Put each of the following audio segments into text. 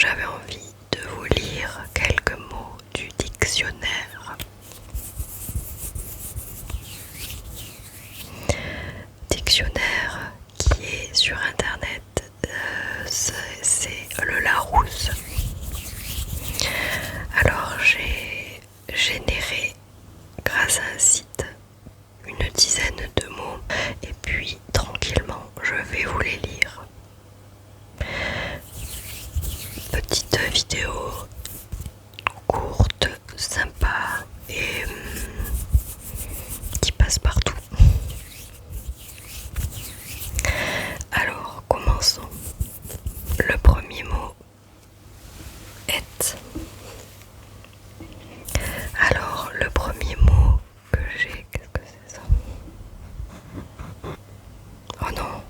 j'avais envie de vous lire quelques mots du dictionnaire. Dictionnaire qui est sur internet, c'est le Larousse. Alors j'ai généré grâce à un site une dizaine de mots et puis tranquillement je vais vous les lire. Petite vidéo courte, sympa et qui passe partout. Alors commençons. Le premier mot est. Alors le premier mot que j'ai, qu'est-ce que c'est ça? Oh non,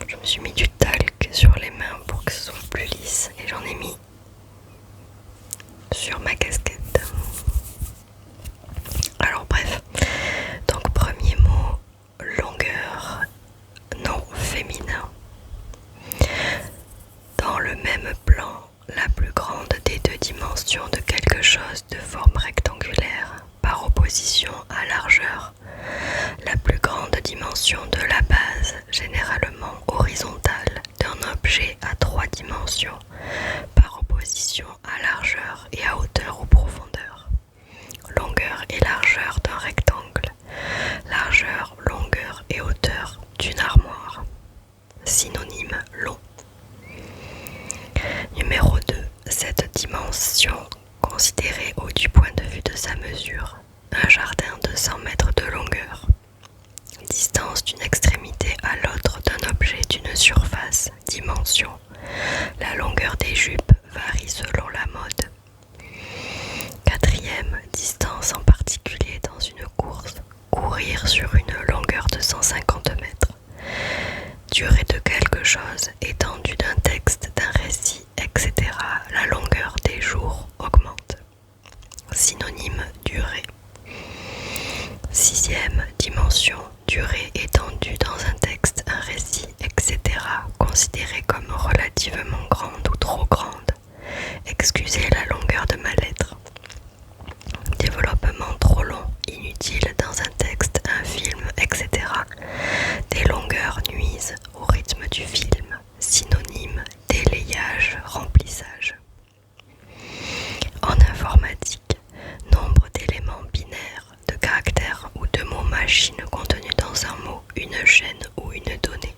je me suis mis du talc sur les mains pour que ce soit plus lisse et j'en ai mis sur ma casquette. Alors bref, donc premier mot, longueur, non féminin. Dans le même plan, la plus grande des deux dimensions de quelque chose de forme rectangulaire, par opposition à largeur, la plus grande dimension de la base, généralement horizontale, d'un objet à 3 dimensions, par opposition à largeur et à hauteur ou profondeur. Longueur et largeur d'un rectangle, largeur, longueur et hauteur d'une armoire. Synonyme long. Numéro 2. Cette dimension considérée du point de vue de sa mesure. Un jardin de 100 mètres de longueur. Distance d'une extrémité à l'autre d'un objet d'une surface. Dimension. La longueur des jupes varie selon la mode. Quatrième, distance en particulier dans une course. Courir sur une longueur de 150 mètres. Durée de quelque chose, étendue d'un texte, d'un récit, etc. La longueur des jours augmente. Synonyme, durée. Sixième, dimension, durée étendue dans un texte, un récit, etc. Considérée comme relativement grande ou trop grande. Excusez la longueur de ma lettre. Développement trop long, inutile dans un texte, un film, etc. Des longueurs nuisent au rythme du film. Synonyme, délayage, remplissage. En informatique, nombre d'éléments binaires, de caractères ou de mots machines contenus dans un mot, une chaîne ou une donnée.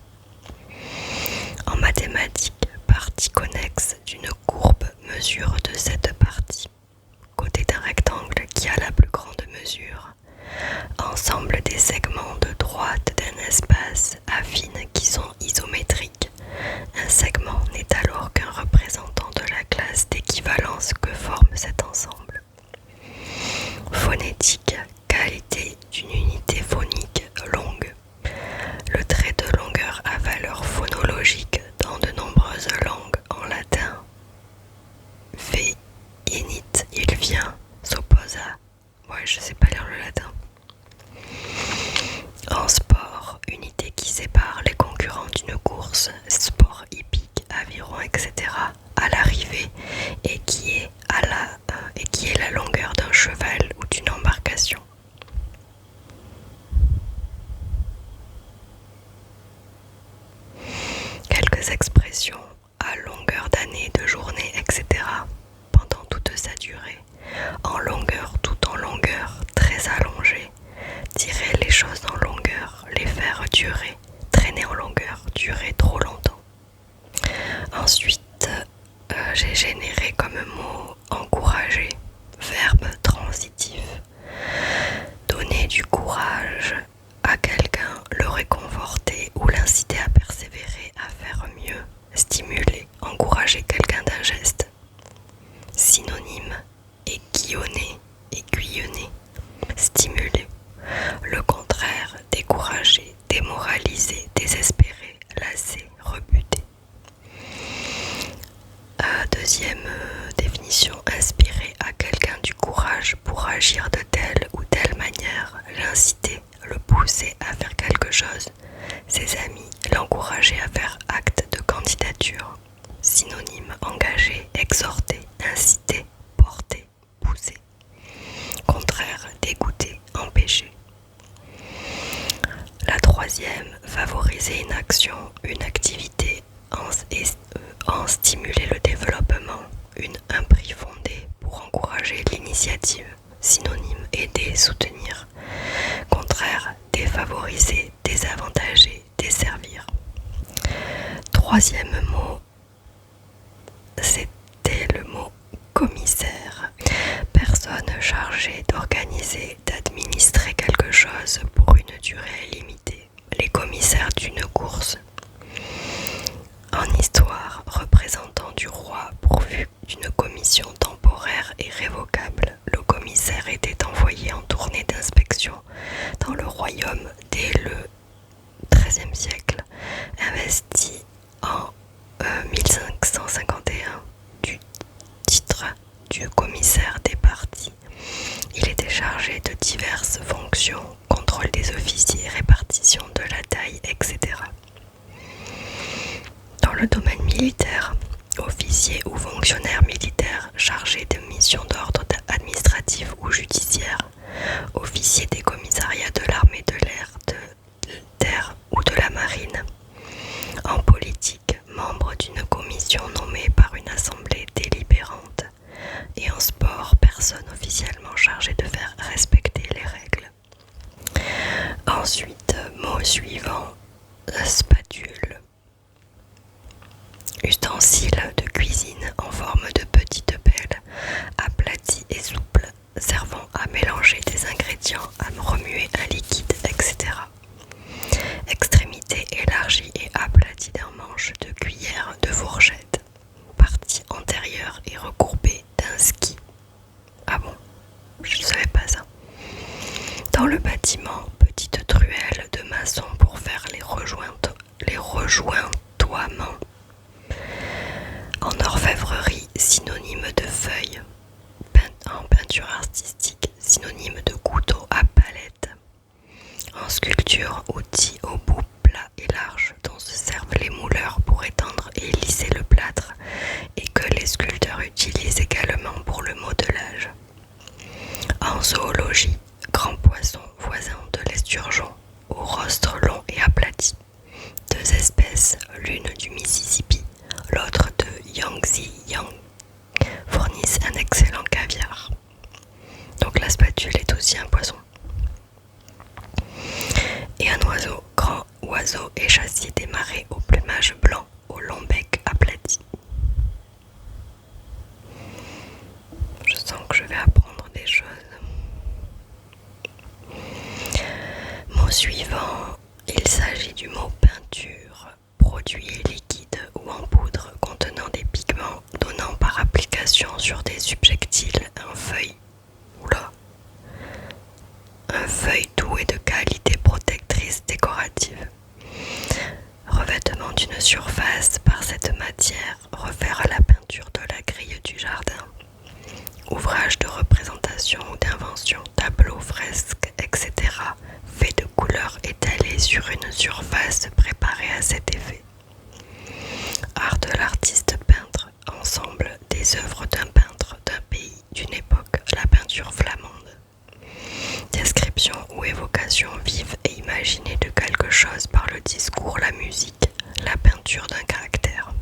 En mathématiques, partie connexe d'une courbe, mesure de cette partie. Côté d'un rectangle qui a la plus grande mesure. Ensemble des segments de droite d'un espace affine qui sont isométriques. Un segment n'est alors qu'un représentant de la classe d'équivalence que forme cet ensemble. Phonétique, qualité d'une unité phonique longue. Le trait de longueur à valeur phonologique dans de nombreuses langues en latin. Init, il vient, s'oppose à... Ouais, je sais pas lire le latin. En sport, unité qui sépare les concurrents d'une course, sport hippique, aviron, etc. à l'arrivée et qui est la longueur d'un cheval ou d'une embarcation. Quelques expressions à longueur d'année, de journée, etc. pendant toute sa durée. En longueur, tout en longueur, très allongé. Tirer les choses en longueur, les faire durer. Traîner en longueur, durer trop longtemps. Ensuite, j'ai généré comme mot encourager, verbe transitif. Donner du courage à quelqu'un, le réconforter ou l'inciter à persévérer, à faire mieux, stimuler, encourager quelqu'un d'un geste. Synonyme, aiguillonner, aiguillonner, stimuler. Le contraire, décourager, démoraliser, désespérer, lasser, rebuter. Deuxième également stimuler le développement, un prix fondé pour encourager l'initiative, synonyme aider, soutenir, contraire défavoriser, désavantager, desservir. Troisième mot, c'était le mot commissaire. Personne chargée d'organiser, d'administrer quelque chose pour une durée limitée. Les commissaires d'une course. En histoire, représentant du roi pourvu d'une commission temporaire et révocable, le commissaire était envoyé en tournée d'inspection dans le royaume dès le XIIIe siècle, investi en 1551 du titre du commissaire des partis. Il était chargé de diverses fonctions, contrôle des officiers, répartition de la taille, etc. Dans le domaine militaire, officier ou fonctionnaire militaire chargé de missions d'ordre administratif ou judiciaire, officier des commissariats de l'armée de l'air, de terre ou de la marine. En politique, membre d'une commission nommée par une assemblée délibérante. Et en sport, personne officiellement chargée de faire respecter les règles. Ensuite, mot suivant, spatule. Ustensile de cuisine en forme de petite pelle, aplatie et souple, servant à mélanger des ingrédients, à remuer un liquide, etc. Extrémité élargie et aplatie d'un manche de cuillère de fourchette. Partie antérieure et recourbée d'un ski. Ah bon, je ne savais pas ça. Dans le bâtiment, petite truelle de maçon pour faire les rejointoiements. En orfèvrerie, synonyme de feuille. En peinture artistique, synonyme de couteau à palette. En sculpture, outil au bout plat et large dont se servent les mouleurs pour étendre et lisser le plâtre et que les sculpteurs utilisent également pour le modelage. En zoologie, grand poisson voisin de l'esturgeon, au rostre long et aplati. Deux espèces, l'une du Mississippi, l'autre de Yangtze, fournissent un excellent caviar. Donc la spatule est aussi un poisson. Et un oiseau, grand oiseau et chassier des marais au plumage blanc, au long bec aplati. Je sens que je vais apprendre des choses. Mot suivant, il s'agit du mot peinture, produit liquide ou en poudre contenant des pigments donnant par application sur des subjectiles un feuille doué de qualité protectrice décorative. Revêtement d'une surface par cette matière, refaire à la peinture de la grille du jardin. Ouvrage de représentation ou d'invention, tableaux, fresques, etc. fait de couleurs étalées sur une surface préparée à cet effet. Art de l'artiste peintre, ensemble des œuvres d'un peintre d'un pays, d'une époque, la peinture flamande. Description ou évocation vive et imaginée de quelque chose par le discours, la musique, la peinture d'un caractère.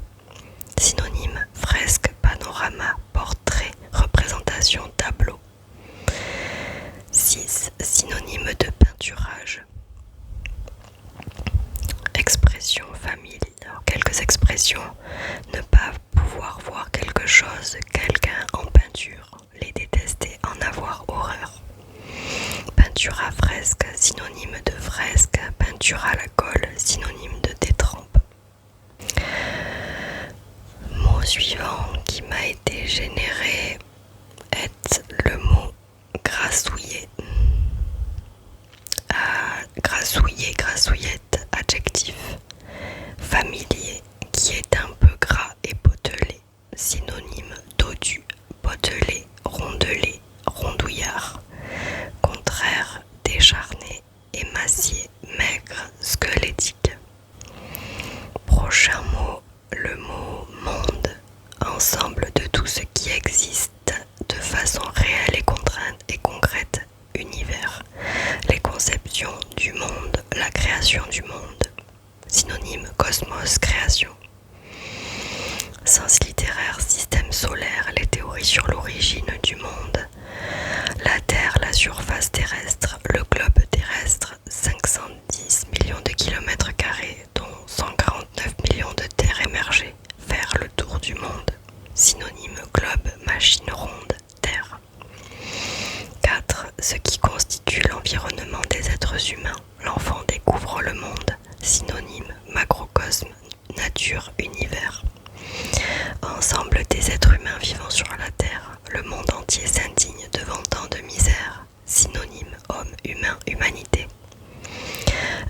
Synonyme, fresque, panorama, portrait, représentation, tableau. 6. Synonyme de peinturage. Expression, famille. Alors, quelques expressions. Ne pas pouvoir voir quelque chose, quelqu'un en peinture. Les détester, en avoir horreur. Peinture à fresque, synonyme de fresque. Peinture à la colle, synonyme de détrempe. Mot suivant qui m'a été généré est le mot grassouiller. Grassouiller, grassouillette, adjectif. Familier, qui est un peu gras et potelé. Synonyme dodu, potelé, rondelé, rondouillard. Contraire, décharné, émacié, maigre, squelettique. Prochain mot, le mot monde. Ensemble de tout ce qui existe de façon réelle et concrète. Univers. Les conceptions du monde, la création du monde. Synonyme cosmos, création. sens littéraire, système solaire, les théories sur l'origine du monde, la Terre, la surface terrestre, le globe terrestre, 510 millions de kilomètres carrés, dont 149 millions de terres émergées, faire le tour du monde. Synonyme globe, machine ronde, Terre. 4. Ce qui constitue l'environnement des êtres humains. L'enfant découvre le monde. Synonyme macrocosme, nature, univers. Ensemble des êtres humains vivant sur la Terre. Le monde entier s'indigne devant tant de misère. Synonyme homme, humain, humanité.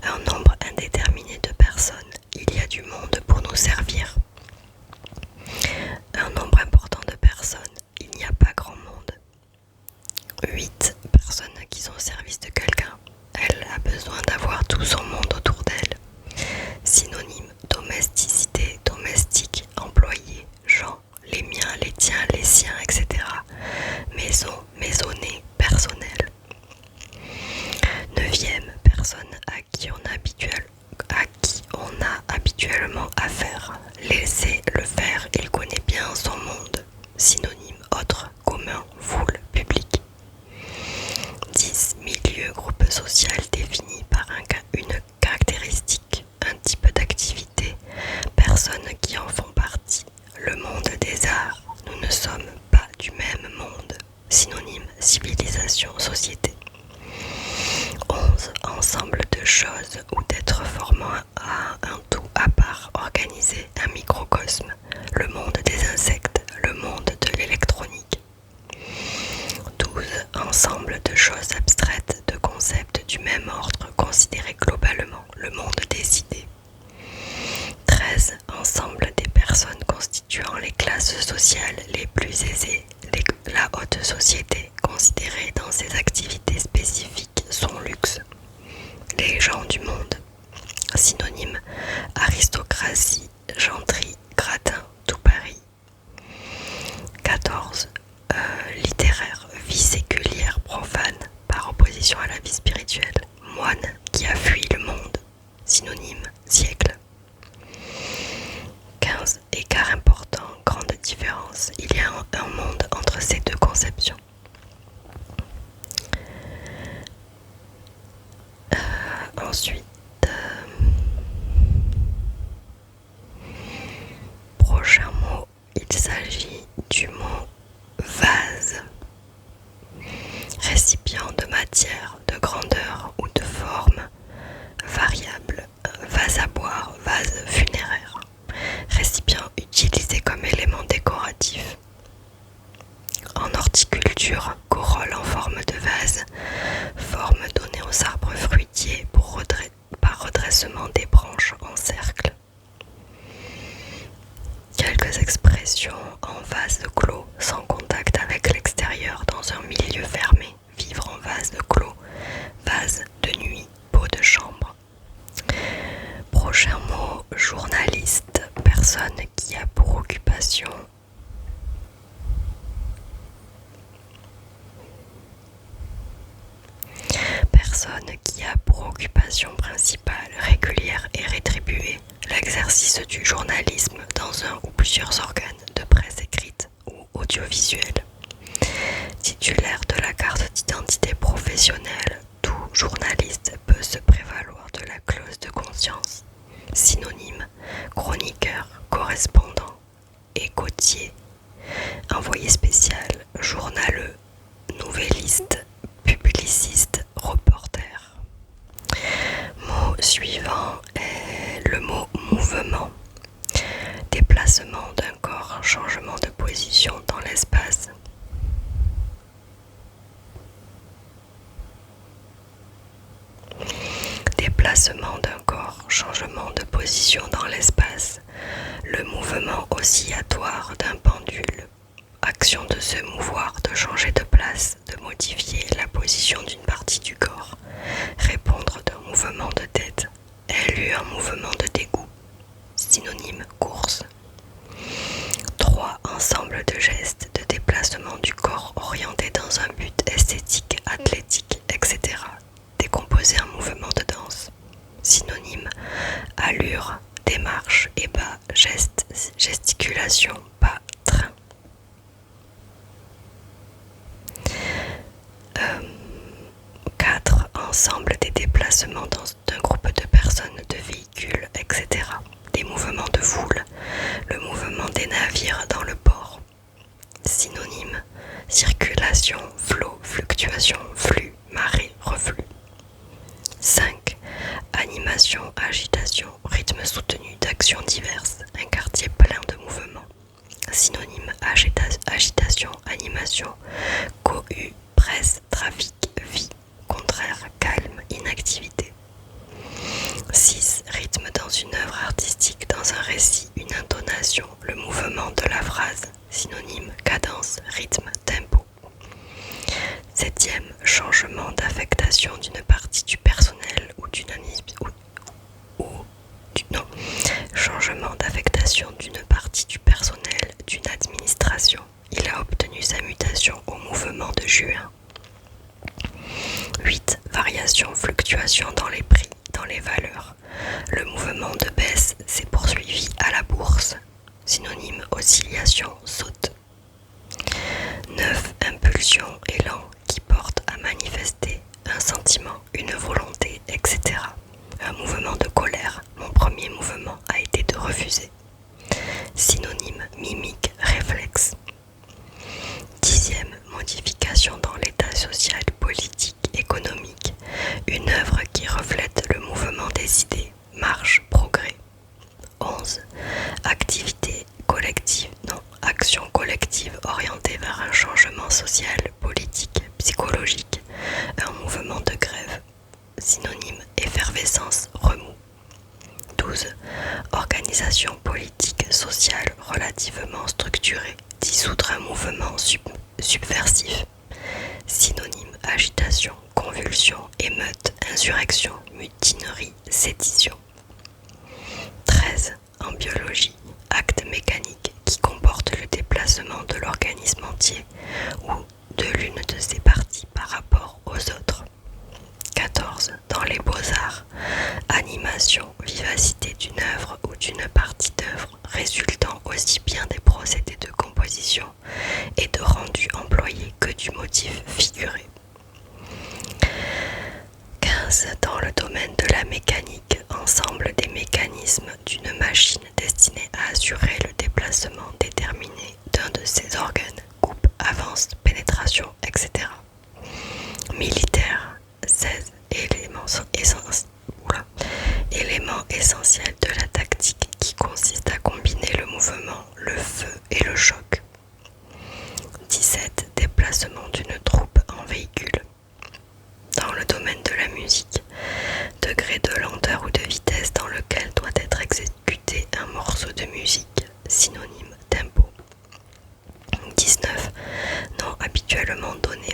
Un nombre indéterminé de personnes. Il y a du monde pour nous servir. Un nombre important de personnes. Il n'y a pas grand monde. 8 personnes qui sont au service de quelqu'un. Elle a besoin d'avoir tout son monde autour d'elle. Synonyme domesticité, domestique, employé, gens, les miens, les tiens, les siens, etc. Maison, maisonnée, personnel. 9e personne à qui on a habituellement affaire. Laissez le faire, il connaît bien son monde. Synonyme autre, commun, foule, public. 10. Milieu, groupe social défini par une caractéristique, un type d'activité, personnes qui en font partie. Le monde des arts, nous ne sommes pas du même monde. Synonyme civilisation, société. 11. Ensemble de choses ou d'êtres formant un tout à part, organisé, un microcosme. Le monde des insectes, le monde de l'électronique. 12. Ensemble de choses abstraites, de concepts du même ordre, considérés globalement, le monde des idées. 13. Ensemble des personnes constituant les classes sociales les plus aisées, la haute société, considérée dans ses activités spécifiques, son luxe. Les gens du monde. Synonyme aristocratie, gentry, gratin, tout Paris. 14. Littéraire, vie séculière, profane, par opposition à la vie spirituelle. Moine qui a fui le monde. Synonyme siècle. 15. Écart important, grande différence. Il y a un monde entre ces deux conceptions. Ensuite, prochain mot, il s'agit du mot vase. Récipient de matière, de grandeur ou de forme variable. Vase à boire, vase funéraire. Récipient utilisé comme élément décoratif. En horticulture, corolle en forme de vase, forme donnée aux arbres fruitiers par redressement des branches en cercle. Quelques expressions en vase clos, sans contact avec l'extérieur dans un milieu fermé. Vivre en vase clos, vase de nuit, pot de chambre. Prochain mot, journaliste, personne qui a pour occupation principale, régulière et rétribuée, l'exercice du journalisme dans un ou plusieurs organes de presse écrite ou audiovisuelle. Titulaire de la carte d'identité professionnelle, tout journaliste peut se prévaloir de la clause de conscience. Synonyme chroniqueur, correspondant, écoutier, envoyé spécial, journaleux, nouvelliste, publiciste, reporter. Mot suivant est le mot mouvement. Déplacement d'un corps, changement de position dans l'espace. Déplacement d'un corps, changement de position dans l'espace. Le mouvement oscillatoire d'un pendule. Action de se mouvoir, de changer de place, de modifier la position d'une partie du corps. Répondre d'un mouvement de tête. Elle eut un mouvement de dégoût. Synonyme course. 3. Ensemble de gestes, de déplacement du corps orienté dans un but esthétique, athlétique, etc. Décomposer un mouvement de danse. Synonyme allure, démarche, ébat, geste, gesticulation. station, pas train. 4. Ensemble des déplacements d'un groupe de personnes, de véhicules, etc. Des mouvements de foule, le mouvement des navires dans le port. Synonyme: circulation, flot, fluctuation, flux, marée, reflux. 5. Animation, agitation, rythme soutenu d'actions diverses, un quartier plein de mouvements. Synonyme: agitation, animation, cohue, presse, trafic, vie. Contraire: calme, inactivité. 6. Rythme dans une œuvre artistique, dans un récit, une intonation, le mouvement de la phrase. Synonyme: cadence, rythme, tempo. 7. Changement d'affectation d'une partie du personnel ou d'une changement d'affectation d'une partie du personnel d'une administration. Il a obtenu sa mutation au mouvement de juin. 8. Variation, fluctuation dans les prix, dans les valeurs. Le mouvement de baisse s'est poursuivi à la bourse. Synonyme: oscillation, saute. 9. Impulsion, élan, qui porte à manifester un sentiment, une volonté, etc. Un mouvement de colère. Mon premier mouvement a été de refuser. Synonyme: mimique, réflexe. 10. Modification dans l'état social, politique, économique. Une œuvre qui reflète le mouvement des idées, marche, progrès. 11. Action collective orientée vers un changement social, politique, psychologique. Un mouvement de grève. Synonyme: effervescence, remous. 12. Organisation politique, sociale, relativement structurée. Dissoudre un mouvement subversif. Synonyme: agitation, convulsion, émeute, insurrection, mutinerie, sédition. 13. En biologie, acte mécanique qui comporte le déplacement de l'organisme entier ou de l'une de ses parties par rapport aux autres. 14. Dans les beaux-arts, animation, vivacité d'une œuvre ou d'une partie d'œuvre résultant aussi bien des procédés de composition et de rendu employé que du motif figuré. 15. Dans le domaine de la mécanique, ensemble des mécanismes d'une machine destinée à assurer le déplacement déterminé d'un de ses organes, coupe, avance, pénétration, etc. Militaire. 16. Élément essentiel de la tactique qui consiste à combiner le mouvement, le feu et le choc. 17. Déplacement d'une troupe en véhicule. Dans le domaine de la musique, degré de lenteur ou de vitesse dans lequel doit être exécuté un morceau de musique. Synonyme: tempo. 19. Nom habituellement donné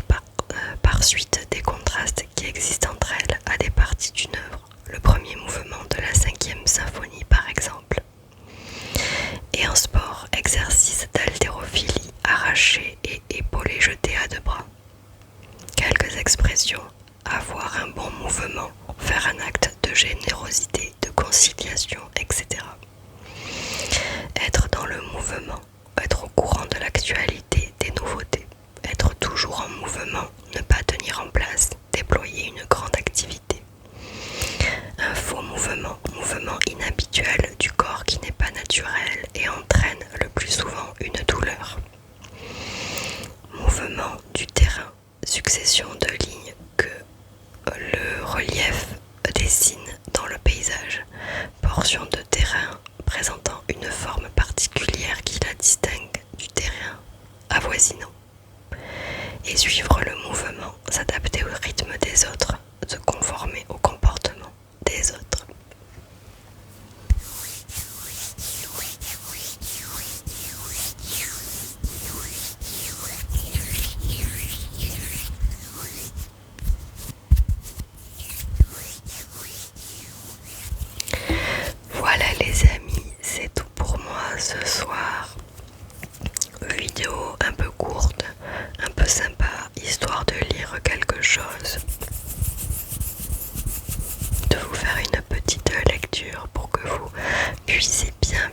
par suite des contrastes qui existent entre elles à des parties d'une œuvre. Le premier mouvement de la 5e symphonie par exemple. Et en sport, exercice d'haltérophilie, arraché et épaulé jeté à deux bras. Quelques expressions: avoir un bon mouvement, faire un acte de générosité, de conciliation, etc. Être dans le mouvement, être au courant de l'actualité, des nouveautés. Être toujours en mouvement, ne pas tenir en place, déployer une grande activité. Un faux mouvement, mouvement inhabituel du corps qui n'est pas naturel et entraîne le plus souvent une douleur. Mouvement du terrain, succession de lignes que le relief dessine dans le paysage, portion de terrain présentant une forme particulière qui la distingue du terrain avoisinant. Et suivre le mouvement, s'adapter au rythme des autres, se conformer au comportement des autres. Voilà les amis, c'est tout pour moi ce soir. Vidéo un peu courte, un peu sympa, histoire de lire quelque chose, de vous faire une petite lecture pour que vous puissiez bien